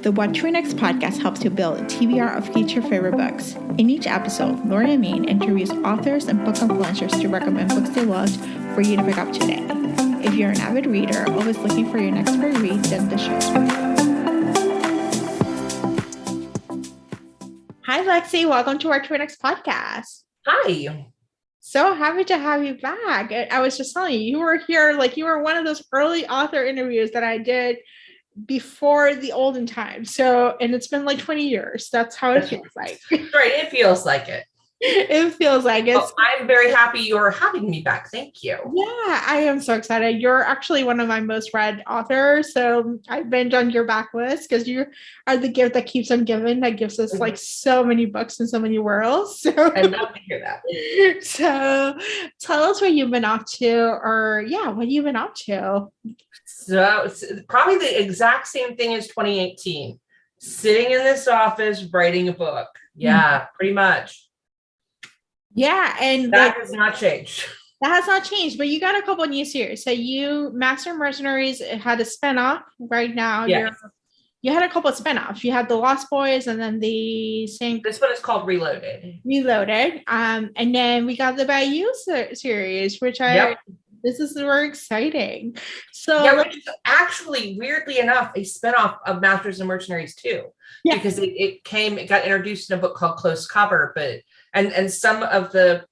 The What to Read Next podcast helps you build a TBR of future favorite books. In each episode, Lori and Maine interviews authors and book influencers to recommend books they loved for you to pick up today. If you're an avid reader, always looking for your next great read, then the show's for you. Hi, Lexi. Welcome to our What to Read Next podcast. Hi. So happy to have you back. I was just telling you, you were here, you were one of those early author interviews that I did before the olden times. So, and it's been 20 years. That's how it feels like. Right. It feels like it. It feels like it. Well, I'm very happy you're having me back. Thank you. Yeah, I am so excited. You're actually one of my most read authors. So I've been on your backlist because you are the gift that keeps on giving, that gives us so many books and so many worlds. So I love to hear that. So tell us what you've been up to, or what you've been up to. So it's probably the exact same thing as 2018. Sitting in this office, writing a book. Yeah, pretty much. Yeah, and that has not changed. That has not changed, but you got a couple of new series. So Mercenaries had a spinoff right now. Yes. You had a couple of spinoffs. You had the Lost Boys and then this one is called Reloaded. And then we got the Bayou series, which this is very exciting. So which is actually, weirdly enough, a spinoff of Masters and Mercenaries too. Yeah. Because it got introduced in a book called Close Cover, but and some of the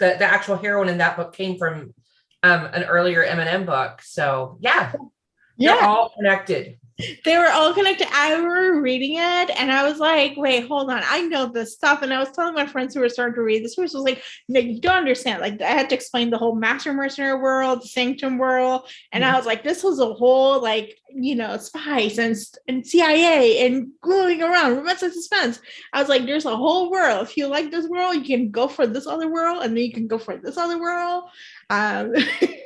actual heroine in that book came from an earlier M&M book. So they're all connected. They were all connected. I were reading it and I was like, wait, hold on. I know this stuff. And I was telling my friends who were starting to read this, which was like, no, you don't understand. I had to explain the whole Master Mercenary world, the Sanctum world. And I was like, this was a whole, spies and CIA and going around, romance and suspense. I was like, there's a whole world. If you like this world, you can go for this other world. And then you can go for this other world. And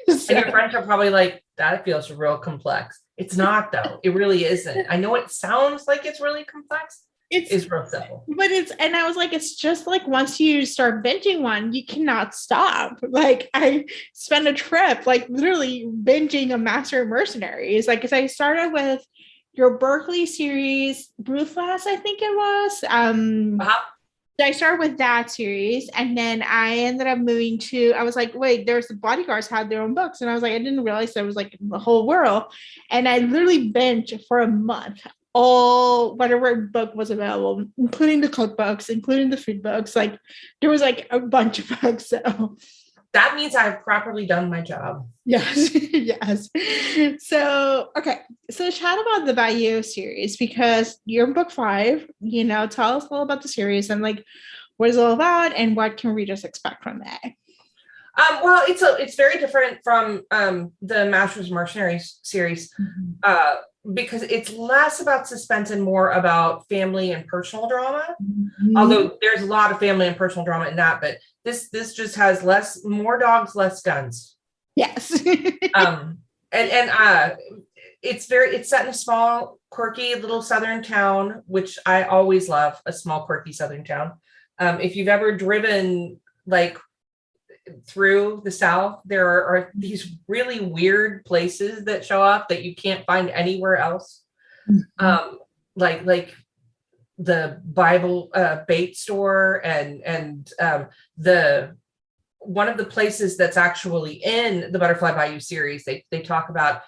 your friends are probably like, that feels real complex. It's not, though. It really isn't. I know it sounds like it's really complex. It's real simple. But and I was like, it's just once you start binging one, you cannot stop. I spent a trip, literally binging a Master of Mercenaries. Because I started with your Berkeley series, Ruthless, I think it was. So I started with that series, and then I ended up moving to, I was like, wait, there's the Bodyguards had their own books. And I was like, I didn't realize there was the whole world. And I literally binged for a month, all whatever book was available, including the cookbooks, including the food books. There was a bunch of books. So that means I've properly done my job. Yes. Yes. So, okay. So chat about the Bayou series, because you're in book 5, tell us all about the series and what it's all about and what can readers expect from that. Well, it's very different from the Masters Mercenaries series because it's less about suspense and more about family and personal drama. Mm-hmm. Although there's a lot of family and personal drama in that, but this just has more dogs, less guns. Yes. It's set in a small, quirky little southern town, which I always love, a small, quirky southern town. If you've ever driven through the South, there are these really weird places that show up that you can't find anywhere else. Mm-hmm. Like the Bible bait store and the one of the places that's actually in the Butterfly Bayou series, they talk about,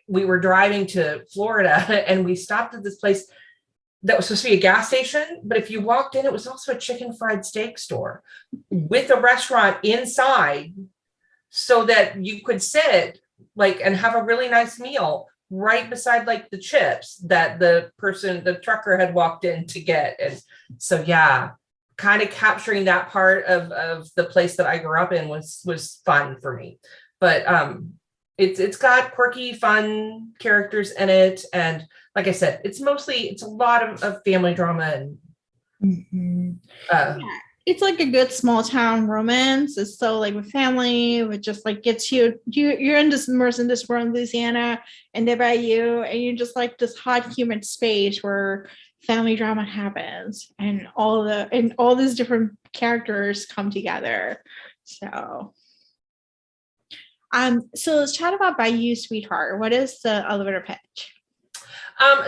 we were driving to Florida and we stopped at this place that was supposed to be a gas station, but if you walked in, it was also a chicken fried steak store with a restaurant inside so that you could sit and have a really nice meal right beside the chips that the trucker had walked in to get. And so, kind of capturing that part of the place that I grew up in was fun for me. But it's got quirky, fun characters in it. And like I said, it's a lot of family drama and it's a good small town romance. It's so with family, it just gets you're immersed in this world in Louisiana and the Bayou, and you're just this hot humid space where family drama happens and all these different characters come together. So let's chat about Bayou Sweetheart. What is the elevator pitch?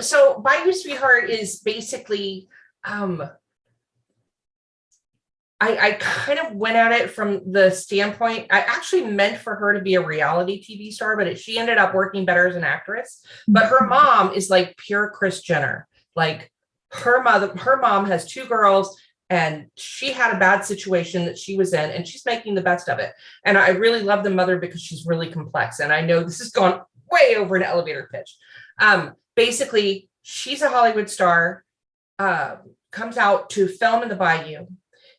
So Bayou Sweetheart is basically, I kind of went at it from the standpoint, I actually meant for her to be a reality TV star, but she ended up working better as an actress. But her mom is like pure Kris Jenner. Like her mom has 2 girls, and she had a bad situation that she was in, and she's making the best of it. And I really love the mother because she's really complex. And I know this has gone way over an elevator pitch. Basically, she's a Hollywood star, comes out to film in the Bayou.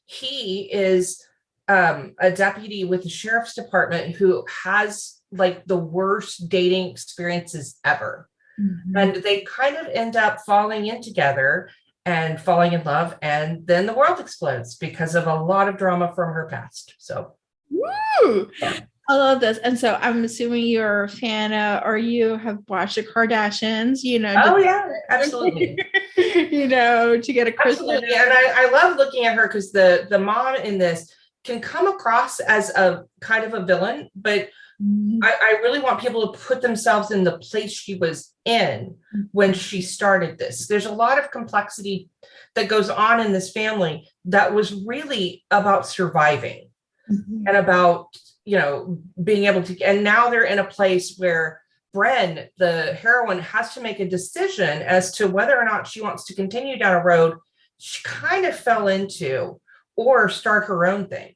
He is a deputy with the sheriff's department who has like the worst dating experiences ever. Mm-hmm. And they kind of end up falling in together and falling in love. And then the world explodes because of a lot of drama from her past. So, woo! I love this. And so I'm assuming you're a fan of, or you have watched the Kardashians, you know. Oh, yeah, absolutely. You know, to get a Absolutely. And I love looking at her because the mom in this can come across as a kind of a villain, but I really want people to put themselves in the place she was in when she started this. There's a lot of complexity that goes on in this family that was really about surviving and about, you know, being able to, and now they're in a place where Bren, the heroine, has to make a decision as to whether or not she wants to continue down a road she kind of fell into or start her own thing.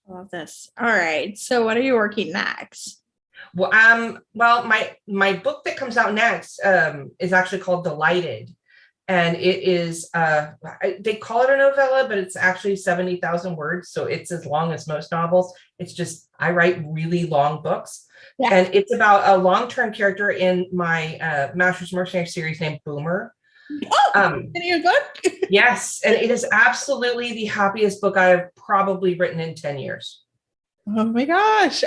I love this. All right. So what are you working next? Well, my book that comes out next is actually called Delighted. And it is, they call it a novella, but it's actually 70,000 words. So it's as long as most novels. It's just, I write really long books. Yeah. And it's about a long-term character in my Master's Mercenary series named Boomer. Oh, your book? Yes. And it is absolutely the happiest book I've probably written in 10 years. Oh my gosh.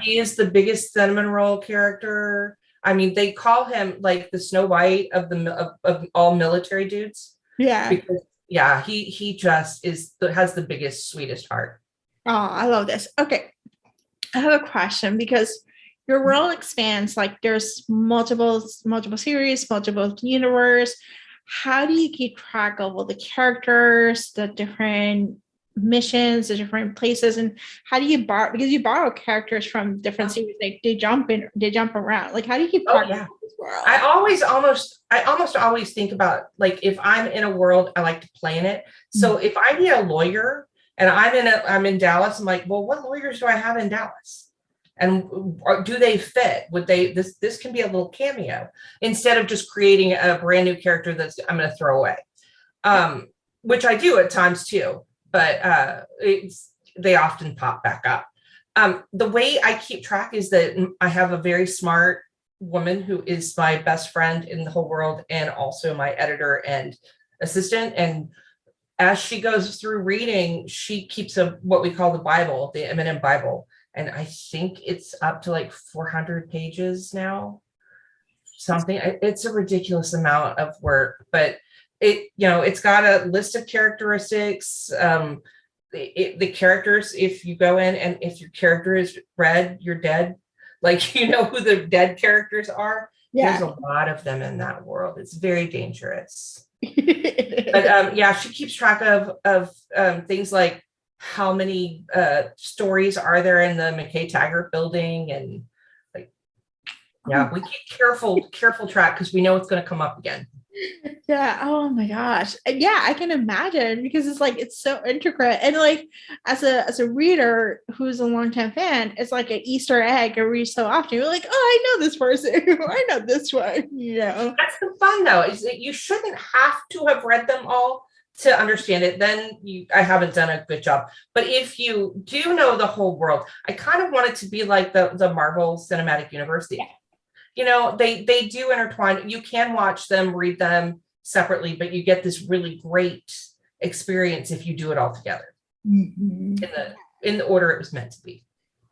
He is the biggest cinnamon roll character. I mean, they call him like the Snow White of all military dudes. Yeah. Because he just has the biggest, sweetest heart. Oh, I love this. Okay. I have a question because your world expands, like there's multiple series, multiple universe. How do you keep track of all the characters, the different missions, the different places, and how do you borrow, because you borrow characters from different series, like they jump around, like how do you keep track of this world? I almost always think about, like, if I'm in a world, I like to play in it. So if I need a lawyer and I'm in Dallas, I'm like, well, what lawyers do I have in Dallas? And do they fit? Would they, this can be a little cameo instead of just creating a brand new character that's I'm going to throw away, which I do at times too. But they often pop back up. The way I keep track is that I have a very smart woman who is my best friend in the whole world and also my editor and assistant. And as she goes through reading, she keeps what we call the Bible, the M&M Bible. And I think it's up to like 400 pages now. Something. It's a ridiculous amount of work, but it's got a list of characteristics. The characters, if you go in and if your character is red, you're dead. Like, you know who the dead characters are. Yeah. There's a lot of them in that world. It's very dangerous. But she keeps track of things like how many stories are there in the McKay Taggart building, and like, we keep careful track because we know it's going to come up again. Yeah. Oh my gosh. Yeah, I can imagine, because it's like, it's so intricate. And like, as a reader who's a longtime fan, it's like an Easter egg every so often. You're like, oh, I know this person. I know this one. You know, that's the fun though, is that you shouldn't have to have read them all to understand it. Then I haven't done a good job. But if you do know the whole world, I kind of want it to be like the Marvel Cinematic Universe. Yeah. You know, they do intertwine. You can watch them, read them separately, but you get this really great experience if you do it all together in the order it was meant to be.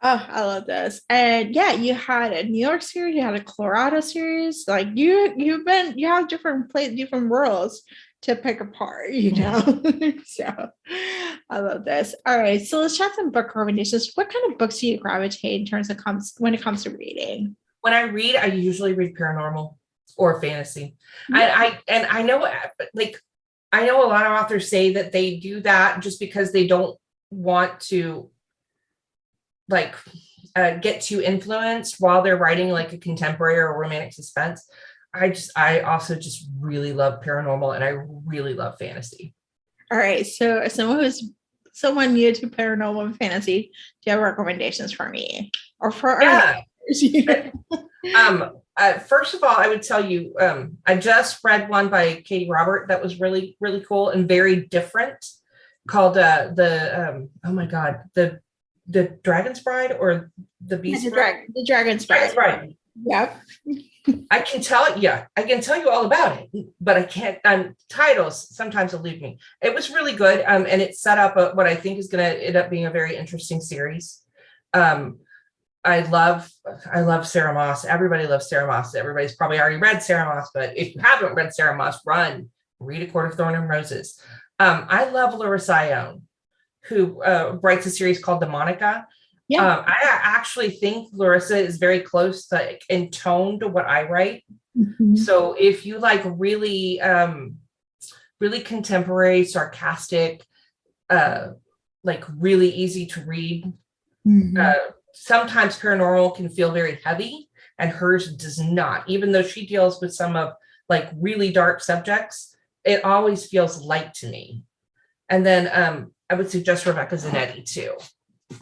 Oh, I love this. And yeah, you had a New York series, you had a Colorado series. Like you have different worlds to pick apart, you know. So I love this. All right, so let's chat some book recommendations. What kind of books do you gravitate in terms of when it comes to reading? When I read, I usually read paranormal. or fantasy. Yeah. I know, like, I know a lot of authors say that they do that just because they don't want to, like, get too influenced while they're writing like a contemporary or romantic suspense. I also just really love paranormal, and I really love fantasy. All right. So as someone new to paranormal and fantasy, do you have recommendations for me or for our Yeah. listeners? First of all, I would tell you, I just read one by Katie Robert that was really, really cool and very different, called oh my God, the Dragon's Bride, or the Beast Bride? The Dragon's Dragon's Bride. Bride. Yep. I can tell you all about it, but I can't. Titles sometimes elude me. It was really good, and it set up what I think is going to end up being a very interesting series. Um, I love Sarah Moss. Everybody loves Sarah Moss. Everybody's probably already read Sarah Moss, but if you haven't read Sarah Moss, read A Court of Thorn and Roses. I love Larissa Ione, who writes a series called Demonica. Yeah. I actually think Larissa is very close to, in tone, to what I write. Mhm. So if you like really, really contemporary, sarcastic, like really easy to read, Mhm. sometimes paranormal can feel very heavy, and hers does not. Even though she deals with some of like really dark subjects, it always feels light to me. And then I would suggest Rebecca Zanetti too.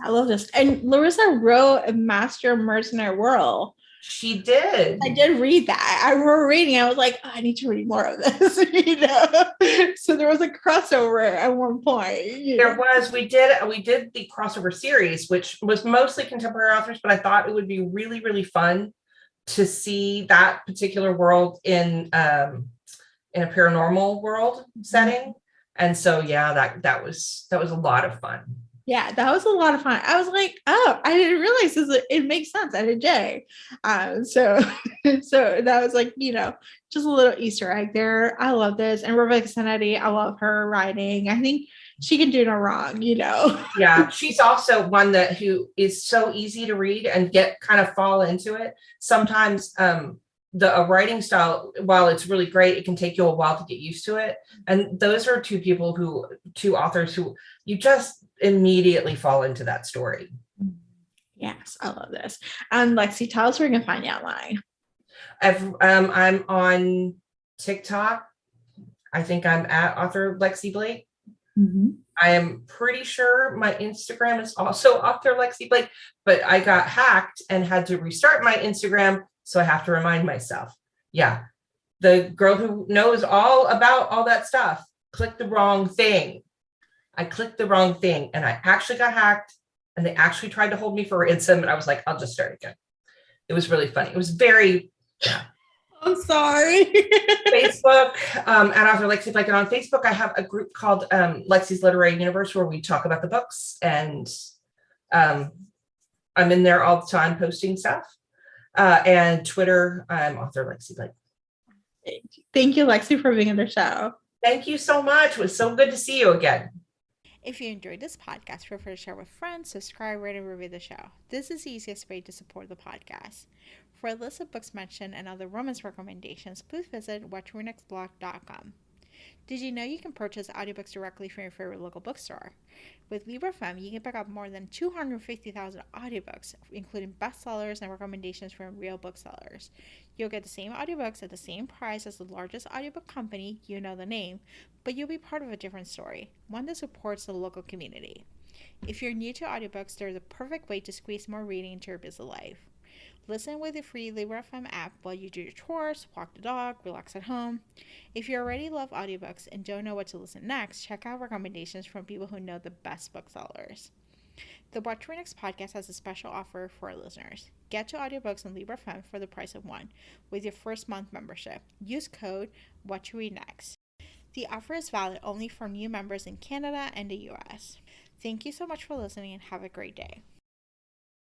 I love this. And Larissa wrote a Master Mercenary World. She did. I did read that. I remember reading. I was like, oh, I need to read more of this. So there was a crossover at one point. There was. We did the crossover series, which was mostly contemporary authors, but I thought it would be really, really fun to see that particular world in a paranormal world setting. And so yeah, that was a lot of fun. Yeah, that was a lot of fun. I was like, oh, I didn't realize this. It makes sense. I did J. So so that was like, just a little Easter egg there. I love this. And Rebecca Zanetti, I love her writing. I think she can do no wrong. Yeah, she's also one who is so easy to read and get kind of fall into it. Sometimes the writing style, while it's really great, it can take you a while to get used to it. And those are two authors who you just immediately fall into that story. Yes, I love this. And Lexi, tell us where you can find you online. I'm on TikTok. I think I'm at author Lexi Blake. Mm-hmm. I am pretty sure my Instagram is also author Lexi Blake, but I got hacked and had to restart my Instagram, so I have to remind myself. Yeah, the girl who knows all about all that stuff clicked the wrong thing. I clicked the wrong thing, and I actually got hacked, and they actually tried to hold me for ransom, and I was like, I'll just start again. It was really funny. It was very, yeah. I'm sorry. Facebook, at author Lexi Blake. And on Facebook, I have a group called Lexi's Literary Universe, where we talk about the books, and I'm in there all the time posting stuff. And Twitter, I'm author Lexi Blake. Thank you, Lexi, for being on the show. Thank you so much. It was so good to see you again. If you enjoyed this podcast, feel free to share with friends, subscribe, rate, and review the show. This is the easiest way to support the podcast. For a list of books mentioned and other romance recommendations, please visit watchrenextblog.com. Did you know you can purchase audiobooks directly from your favorite local bookstore? With Libra.fm, you can pick up more than 250,000 audiobooks, including bestsellers and recommendations from real booksellers. You'll get the same audiobooks at the same price as the largest audiobook company, you know the name, but you'll be part of a different story, one that supports the local community. If you're new to audiobooks, they're the perfect way to squeeze more reading into your busy life. Listen with the free Libra.fm app while you do your chores, walk the dog, relax at home. If you already love audiobooks and don't know what to listen next, check out recommendations from people who know the best booksellers. The Watch Read Next podcast has a special offer for our listeners. Get 2 audiobooks on Libra.fm for the price of 1 with your first month membership. Use code WatchReadNext. The offer is valid only for new members in Canada and the US. Thank you so much for listening and have a great day.